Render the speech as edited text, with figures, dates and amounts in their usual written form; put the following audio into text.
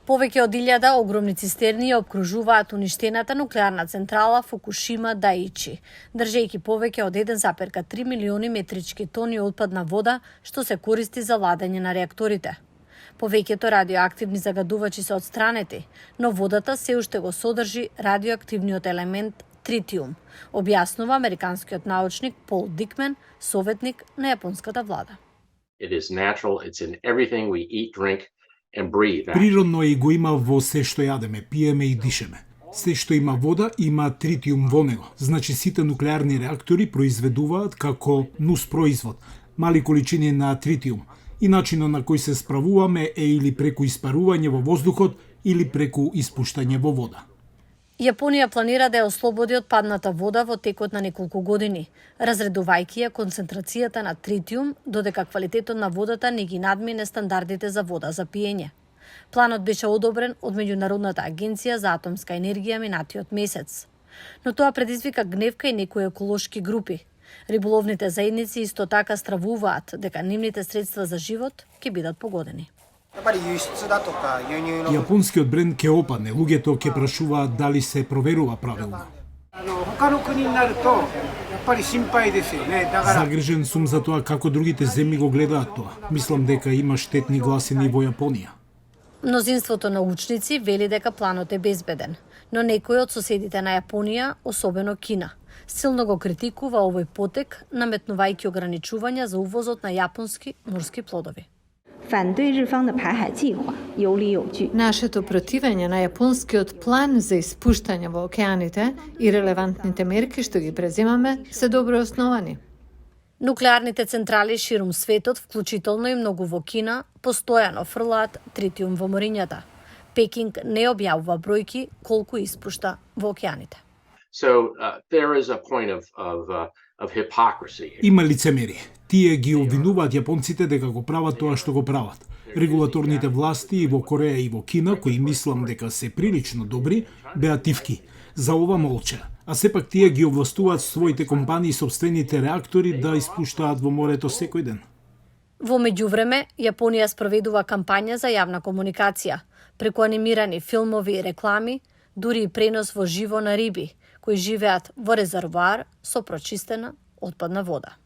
Повеќе од 1000 огромни цистерни ја обкружуваат уништената нуклеарна централа Фукушима Даичи, држејќи повеќе од 1,3 милиони метрички тони отпадна вода што се користи за ладење на реакторите. Повеќето радиоактивни загадувачи се отстранети, но водата се уште го содржи радиоактивниот елемент тритиум, објаснува американскиот научник Пол Дикмен, советник на јапонската влада. It is natural, it's in everything we eat, drink and breathe. Природно го има во се што јадеме, пиеме и дишеме. Се што има вода има тритиум во него. Значи сите нуклеарни реактори произведуваат како нус производ мали количини на тритиум. И начинот на кој се справуваме е или преку испарување во воздухот или преку испуштање во вода. Јапонија планира да ја ослободи отпадната вода во текот на неколку години, разредувајќи ја концентрацијата на тритиум додека квалитетот на водата не ги надмине стандардите за вода за пиење. Планот беше одобрен од Меѓународната агенција за атомска енергија минатиот месец. Но тоа предизвика гнев кај некои еколошки групи. Риболовните заедници исто така стравуваат дека нивните средства за живот ќе бидат погодени. Јапонскиот бренд ќе опадне, луѓето ќе прашуваат дали се проверува правилно. Загрижен сум за тоа како другите земји го гледаат тоа. Мислам дека има штетни гласини во Јапонија. Мнозинството научници вели дека планот е безбеден, но некои од соседите на Јапонија, особено Кина, силно го критикува овој потек, наметнувајќи ограничувања за увозот на јапонски морски плодови. Нашето противење на јапонскиот план за испуштање во океаните и релевантните мерки што ги преземаме се добро основани. Нуклеарните централи ширум светот, вклучително и многу во Кина, постојано фрлаат тритиум во морињата. Пекинг не објавува бројки колку испушта во океаните. There is a point of hypocrisy. Има лицемерие. Тие ги обвинуваат јапонците дека го прават тоа што го прават. Регулаторните власти и во Кореја и во Кина, кои мислам дека се прилично добри, беа тивки. За ова молча. А сепак тие ги овластуваат своите компании и сопствените реактори да испуштаат во морето секој ден. Во меѓувреме, Јапонија спроведува кампања за јавна комуникација, преку анимирани филмови и реклами, дури и пренос во живо на риби, кои живеат во резервоар со прочистена отпадна вода.